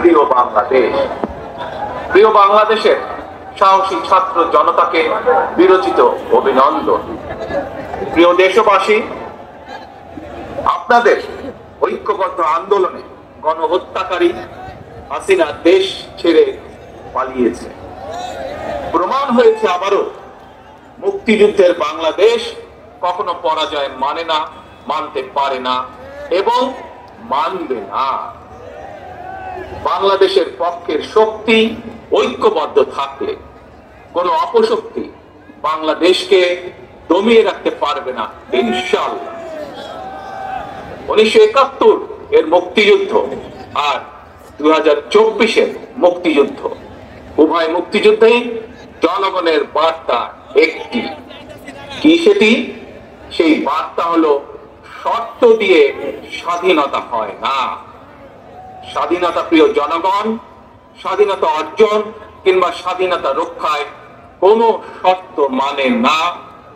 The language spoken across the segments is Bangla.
প্রিয় বাংলাদেশ। প্রিয় বাংলাদেশের সাহসী ছাত্র জনতাকে বিরচিত অভিনন্দন। প্রিয় দেশবাসী, আপনাদের ঐক্যবদ্ধ আন্দোলনে গণহত্যাকারী হাসিনা দেশ ছেড়ে পালিয়েছে। প্রমাণ হয়েছে আবারও মুক্তিযুদ্ধের বাংলাদেশ কখনো পরাজয় মানে না, মানতে পারে না এবং মানবে না। বাংলাদেশের পক্ষের শক্তি ঐক্যবদ্ধ থাকলে কোনো অপশক্তি বাংলাদেশকে দমিয়ে রাখতে পারবে না ইনশাআল্লাহ। 1971 এর মুক্তিযুদ্ধ আর 2024-এর মুক্তিযুদ্ধ, উভয় মুক্তিযুদ্ধেই জনগণের বার্তা একটি। কি সেটি? সেই বার্তা হলো শর্ত দিয়ে স্বাধীনতা হয় না। স্বাধীনতা প্রিয় জনগণ স্বাধীনতা অর্জন কিংবা স্বাধীনতা রক্ষায় কোনো শর্ত মানে না,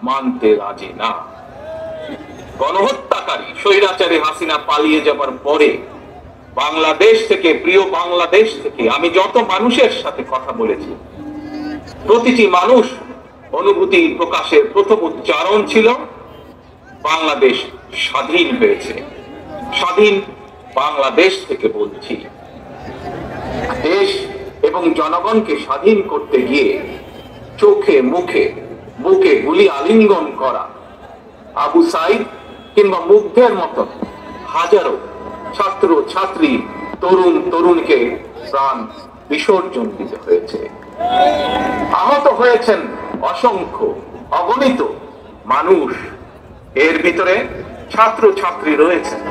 মানতে রাজি না। গণহত্যাকারী স্বৈরাচারী হাসিনা পালিয়ে যাবার পরে বাংলাদেশ থেকে, প্রিয় বাংলাদেশ থেকে আমি যত মানুষের সাথে কথা বলেছি, প্রতিটি মানুষ অনুভূতি প্রকাশের প্রথম উচ্চারণ ছিল বাংলাদেশ স্বাধীন হয়েছে। স্বাধীন বাংলাদেশ থেকে বলছি। দেশ এবং জনগণকে স্বাধীন করতে গিয়ে চোখে মুখে বুকে গুলি আলিঙ্গন করা আবু সাইদ কিংবা মুগ্ধের মতো হাজারো ছাত্র ছাত্রী, তরুণ তরুণীকে প্রাণ বিসর্জন দিতে হয়েছে। আহত হয়েছেন অসংখ্য অগণিত মানুষ। এর ভিতরে ছাত্র ছাত্রী রয়েছেন,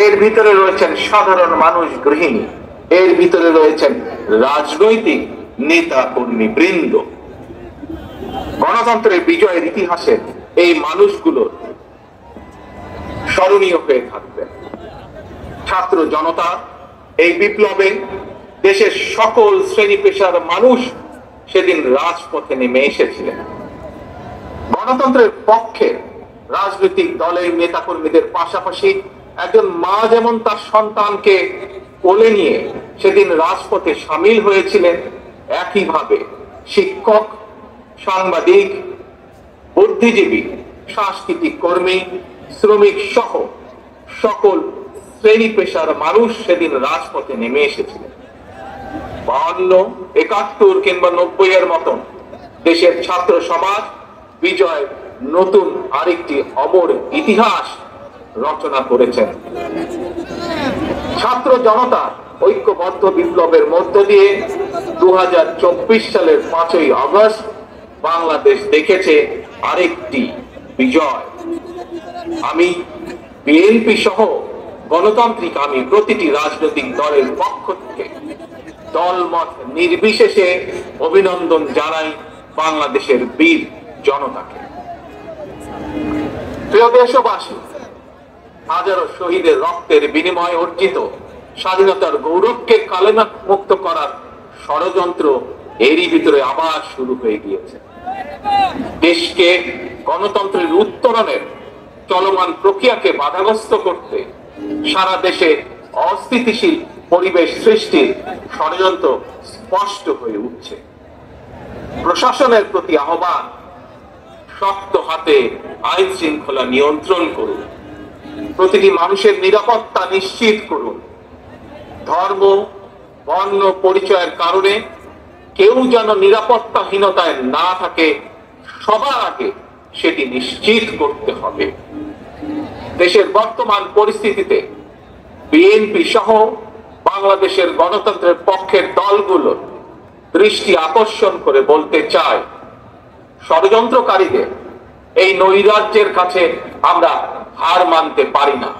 এর ভিতরে রয়েছেন সাধারণ মানুষ, গৃহিণী, এর ভিতরে রয়েছেন রাজনৈতিক নেতা কর্মী বৃন্দ। গণতন্ত্রের বিজয়ের ইতিহাসে এই মানুষগুলোর স্মরণীয় হয়ে থাকবে। ছাত্র জনতা এই বিপ্লবে দেশের সকল শ্রেণী পেশার মানুষ সেদিন রাজপথে নেমে এসেছিলেন। গণতন্ত্রের পক্ষে রাজনৈতিক দলের নেতাকর্মীদের পাশাপাশি একজন মা যেমন তার সন্তানকে কোলে নিয়ে সেদিন রাজপথে সামিল হয়েছিলেন, একইভাবে শিক্ষক, সাংবাদিক, বুদ্ধিজীবী, সাংস্কৃতিক কর্মী, শ্রমিক সহ সকল শ্রেণী পেশার মানুষ সেদিন রাজপথে নেমে এসেছিলেন। 52, 71 কিংবা 90-এর মতন দেশের ছাত্র সমাজ বিজয় নতুন আরেকটি অমর ইতিহাস রচনা করেছেন। ছাত্র জনতার ঐক্যবদ্ধ বিপ্লবের মধ্য দিয়ে 2024 সালের 5ই আগস্ট বাংলাদেশ দেখেছে আরেকটি বিজয়। আমি বিএনপি সহ গণতান্ত্রিক আমি প্রতিটি রাজনৈতিক দলের পক্ষ থেকে দলমত নির্বিশেষে অভিনন্দন জানাই বাংলাদেশের বীর জনতাকে। প্রিয় দেশবাসী, হাজারো শহীদের রক্তের বিনিময়ে অর্জিত স্বাধীনতার গৌরবকে কালেমা মুক্ত করার ষড়যন্ত্র এরই ভিতরে আবার শুরু হয়ে গিয়েছে। দেশকে গণতন্ত্রের উত্তরণের চলমান প্রক্রিয়াকে বাধাগ্রস্ত করতে সারা দেশে অস্থিতিশীল পরিবেশ সৃষ্টির ষড়যন্ত্র স্পষ্ট হয়ে উঠছে। প্রশাসনের প্রতি আহ্বান, শক্ত হাতে আইন শৃঙ্খলা নিয়ন্ত্রণ করুন, প্রতিটি মানুষের নিরাপত্তা নিশ্চিত করুন। ধর্ম, বর্ণ পরিচয়ের কারণে কেউ যেন নিরাপত্তাহীনতায় না থাকে, সবার আগে সেটি নিশ্চিত করতে হবে। দেশের বর্তমান পরিস্থিতিতে বিএনপি সহ বাংলাদেশের গণতন্ত্রের পক্ষের দলগুলোর দৃষ্টি আকর্ষণ করে বলতে চায়, ষড়যন্ত্রকারীদের এই নৈরাজ্যের কাছে আমরা হার মানতে পারি না।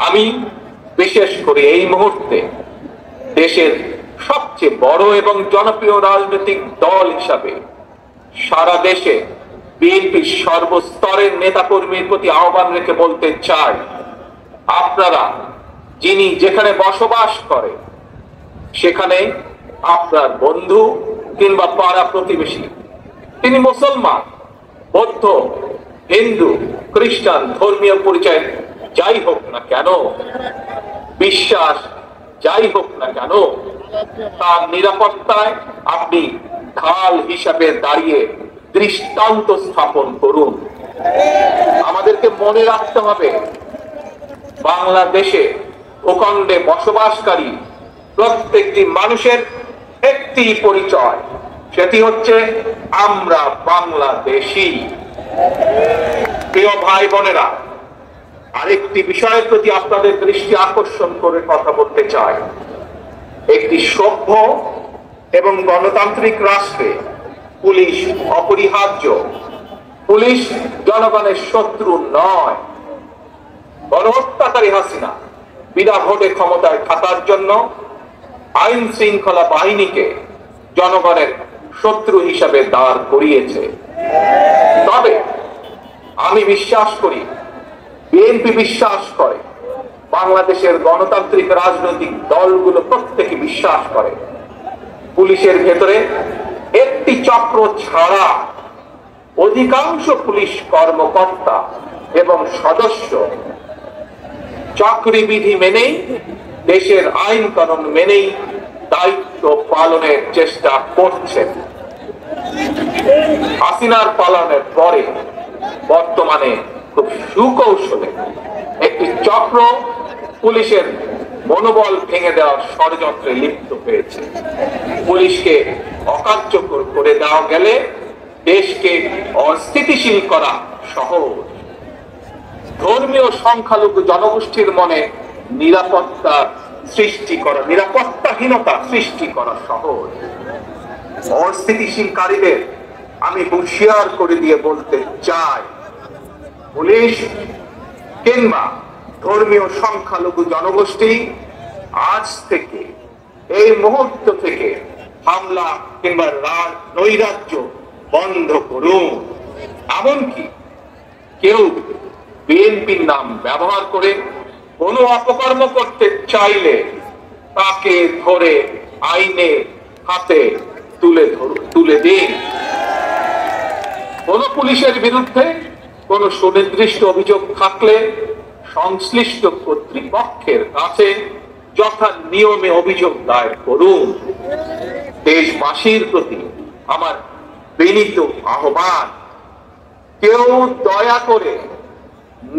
আমি বিশেষ করে এই মুহূর্তে দেশের সবচেয়ে বড় এবং জনপ্রিয় রাজনৈতিক দল হিসাবে সারা দেশে বিএনপির সর্বস্তরের নেতাকর্মীর প্রতি আহ্বান রেখে বলতে চাই, আপনারা যিনি যেখানে বসবাস করে সেখানে আপনার বন্ধু কিংবা পাড়া প্রতিবেশী, তিনি মুসলমান, বৌদ্ধ, হিন্দু, খ্রিস্টান, ধর্মীয় পরিচয় যাই হোক না কেন, বিশ্বাস, যাই হোক না কেন, তার নিরাপত্তায় আপনি ঢাল হিসাবে দাঁড়িয়ে দৃষ্টান্ত স্থাপন করুন। আমাদেরকে মনে রাখতে হবে, বাংলাদেশে ভূখণ্ডে বসবাসকারী প্রত্যেকটি মানুষের একটি পরিচয়, সেটি হচ্ছে আমরা বাংলাদেশী। প্রিয় ভাই বোনেরা, আরেকটি বিষয়ের প্রতি আপনাদের দৃষ্টি আকর্ষণ করে কথা বলতে চাই। একটি সভ্য এবং গণতান্ত্রিক রাষ্ট্রে পুলিশ অপরিহার্য। পুলিশ জনগণের শত্রু নয়। গণহত্যাকারী হাসিনা বিনা ভোটে ক্ষমতায় থাকার জন্য আইন শৃঙ্খলা বাহিনীকে জনগণের শত্রু হিসাবে দাঁড় করিয়েছে। তবে আমি বিশ্বাস করি, বিএনপি বিশ্বাস করে, বাংলাদেশের গণতান্ত্রিক রাজনৈতিক দলগুলো প্রত্যেকে বিশ্বাস করে, পুলিশের ভেতরে একটি চক্র ছাড়া অধিকাংশ পুলিশ কর্মকর্তা এবং সদস্য চাকরিবিধি মেনেই, দেশের আইন কানুন মেনেই দায়িত্ব পালনের চেষ্টা করছেন। হাসিনার পালনের পরে বর্তমানে খুব সুকৌশলে একটি চক্র পুলিশের মনোবল ভেঙে দেওয়ার ষড়যন্ত্রে লিপ্ত হয়েছে। পুলিশকে অকার্যকর করে দেওয়া গেলে দেশকে অস্থিতিশীল করা সহজ। ধর্মীয় সংখ্যালঘু জনগোষ্ঠীর মনে নিরাপত্তাহীনতা সৃষ্টি করা সহজ। অস্থিতিশীলকারীদের আমি হুঁশিয়ার করে দিয়ে বলতে চাই, পুলিশ কিংবা ধর্মীয় সংখ্যালঘু জনগোষ্ঠী আজ থেকে, এই মুহূর্ত থেকে হামলা কিংবা নৈরাজ্য বন্ধ করুন। এমনকি কেউ বিএনপির নাম ব্যবহার করে কোনো অপকর্ম করতে চাইলে তাকে ধরে আইনে হাতে তুলে দিন। কোন পুলিশের বিরুদ্ধে কোন সুনির্দিষ্ট অভিযোগ থাকলে সংশ্লিষ্ট কর্তৃপক্ষের কাছে যথা নিয়মে অভিযোগ দায়ের করুন। দেশবাসীর প্রতি আমার বিনীত আহ্বান, কেউ দয়া করে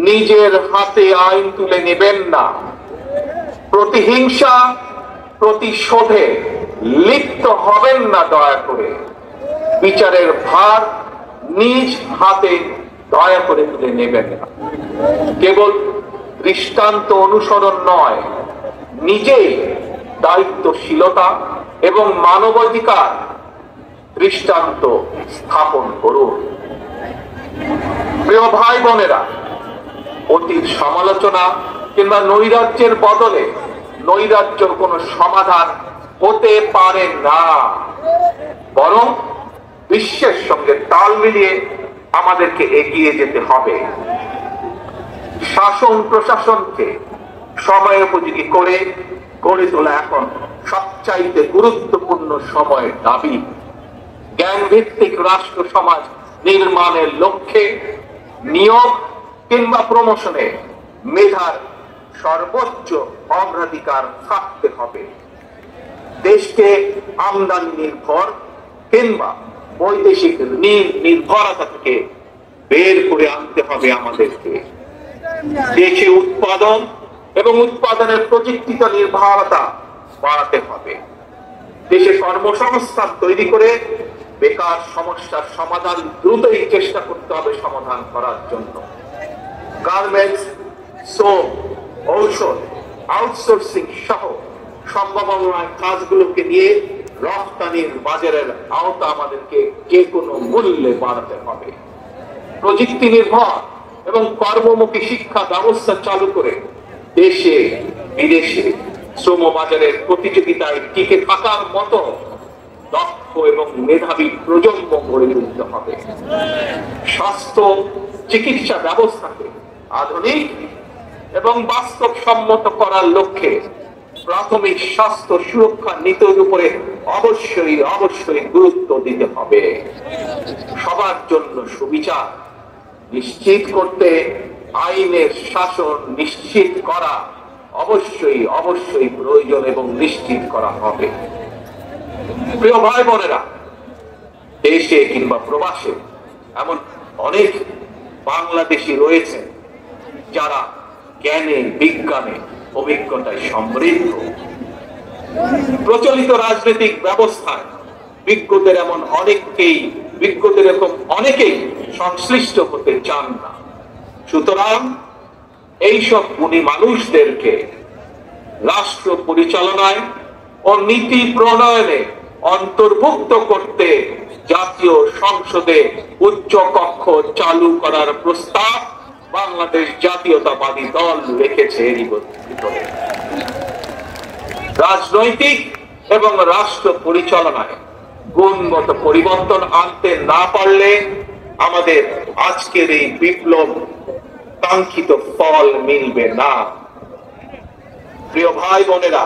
নিজের হাতে আইন তুলে নেবেন না। প্রতিহিংসা, প্রতিশোধে লিপ্ত হবেন না দয়া করে। বিচারের ভার নিজ হাতে দয়া করে তুলে নেবেন না। কেবল দৃষ্টান্ত অনুসরণ নয়, নিজেই দায়িত্বশীলতা এবং মানবাধিকার দৃষ্টান্ত স্থাপন করুন। প্রিয় ভাই বোনেরা, অতীত সমালোচনা কিংবা নৈরাজ্যের বদলে নৈরাজ্যের কোনো সমাধান হতে পারে না, বরং বিশ্বের সঙ্গে তাল মিলিয়ে আমাদেরকে এগিয়ে যেতে হবে। শাসন প্রশাসনকে সময়োপযোগী করে গড়ে তোলা এখন সবচাইতে গুরুত্বপূর্ণ সময়ের দাবি। জ্ঞান ভিত্তিক রাষ্ট্র সমাজ নির্মাণের লক্ষ্যে নিয়োগ কিংবা প্রমোশনে মেধার সর্বোচ্চ অগ্রাধিকার থাকতে হবে। দেশকে আমদানি নির্ভর কিংবা বৈদেশিক নির্ভরতা থেকে বের করে আনতে হবে আমাদেরকে। দেশে উৎপাদন এবং উৎপাদনের প্রযুক্তিগত নির্ভরতা বাড়াতে হবে। দেশে কর্মসংস্থান তৈরি করে বেকার সমস্যার সমাধান দ্রুতই চেষ্টা করতে হবে সমাধান করার জন্য। গার্মেন্টস, সোপ, ঔষধ, আউটসোর্সিং সহ সম্ভাবনার কাজগুলোকে নিয়ে রপ্তানির বাজারের আওতা আমাদেরকে যে কোনো মূল্যে বাড়াতে হবে। প্রযুক্তি নির্ভর এবং কর্মমুখী শিক্ষা ব্যবস্থা চালু করে দেশে বিদেশে শ্রম বাজারের প্রতিযোগিতায় টিকে থাকার মতো দক্ষ এবং মেধাবী প্রজন্ম গড়ে তুলতে হবে। স্বাস্থ্য চিকিৎসা ব্যবস্থাকে আধুনিক এবং বাস্তবসম্মত করার লক্ষ্যে প্রাথমিক স্বাস্থ্য সুরক্ষা নীতির উপরে অবশ্যই গুরুত্ব দিতে হবে। সবার জন্য সুবিচার নিশ্চিত করতে আইনের শাসন নিশ্চিত করা অবশ্যই অবশ্যই প্রয়োজন এবং নিশ্চিত করা হবে। প্রিয় ভাই বোনেরা, দেশে কিংবা প্রবাসে এমন অনেক বাংলাদেশি রয়েছে যারা জ্ঞানে বিজ্ঞানে অভিজ্ঞতায় সমৃদ্ধ। প্রচলিত রাজনৈতিক ব্যবস্থায় বিজ্ঞদের এরকম অনেকেই সংশ্লিষ্ট হতে চান না। সুতরাং এইসব গুণী মানুষদেরকে রাষ্ট্র পরিচালনায় ও নীতি প্রণয়নে অন্তর্ভুক্ত করতে জাতীয় সংসদে উচ্চ কক্ষ চালু করার প্রস্তাব বাংলাদেশ জাতীয়তাবাদী দল রেখেছে। এরই ভিতরে রাজনৈতিক এবং রাষ্ট্র পরিচালনায় গুণগত পরিবর্তন আনতে না পারলে আমাদের আজকের এই বিপ্লব কাঙ্ক্ষিত ফল মিলবে না। প্রিয় ভাই বোনেরা,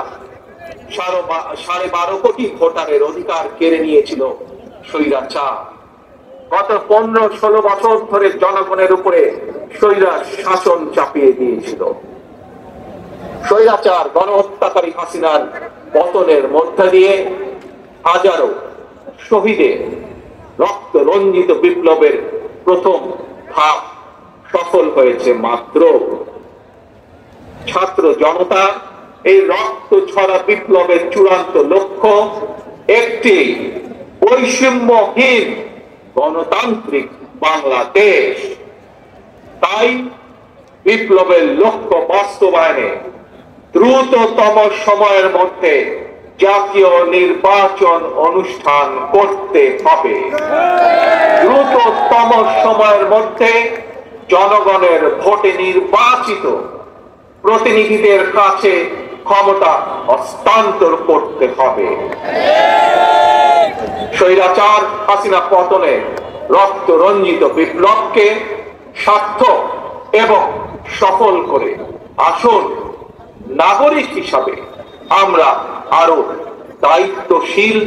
12.5 কোটি ভোটারের অধিকার কেড়ে নিয়েছিল স্বৈরাচার। গত 15-16 বছর ধরে জনগণের উপরে স্বৈরাচার শাসন চাপিয়ে দিয়েছিল। স্বৈরাচার গণহত্যাকারী হাসিনার পতনের মধ্যে দিয়ে হাজারো শহীদের রক্ত রঞ্জিত বিপ্লবের প্রথম ধাপ সফল হয়েছে মাত্র। ছাত্র জনতা এই রক্ত ছড়া বিপ্লবের চূড়ান্ত লক্ষ্য একটি বৈষম্যহীন গণতান্ত্রিক বাংলাদেশ। তাই বিপ্লবের লক্ষ্য বাস্তবায়নে দ্রুততম সময়ের মধ্যে জাতীয় নির্বাচন অনুষ্ঠান করতে হবে। দ্রুততম সময়ের মধ্যে জনগণের ভোটে নির্বাচিত প্রতিনিধিদের কাছে ক্ষমতা হস্তান্তর করতে হবে। স্বৈরাচার হাসিনা পতনে রক্ত রঞ্জিত বিপ্লবকে সার্থক এবং সফল করে আসুন নাগরিক হিসাবে আমরা আরো দায়িত্বশীল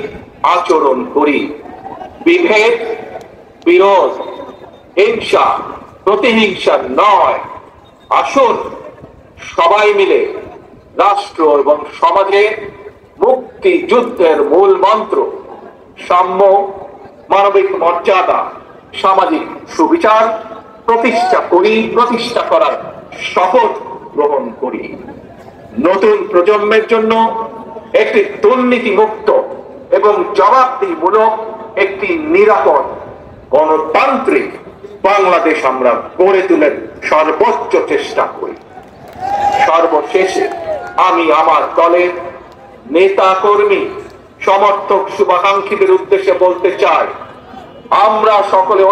আচরণ করি। বিভেদ, বিরোধ, হিংসা, প্রতিহিংসা নয়। আসুন সবাই মিলে রাষ্ট্র এবং সমাজে মুক্তিযুদ্ধের মূল মন্ত্র সাম্য, মানবিক মর্যাদা, সামাজিক সুবিচার প্রতিষ্ঠা করার শপথ গ্রহণ করি। নতুন প্রজন্মের জন্য একটি দুর্নীতি মুক্ত এবং জবাবদিহিমূলক একটি নিরাপদ গণতান্ত্রিক বাংলাদেশ আমরা গড়ে তুলে সর্বোচ্চ চেষ্টা করি। সর্বশেষে আমি আমার দলের নেতা কর্মী সমর্থক শুভাকাঙ্ক্ষীদের উদ্দেশ্যে বলতে চাই, আমরা সকলে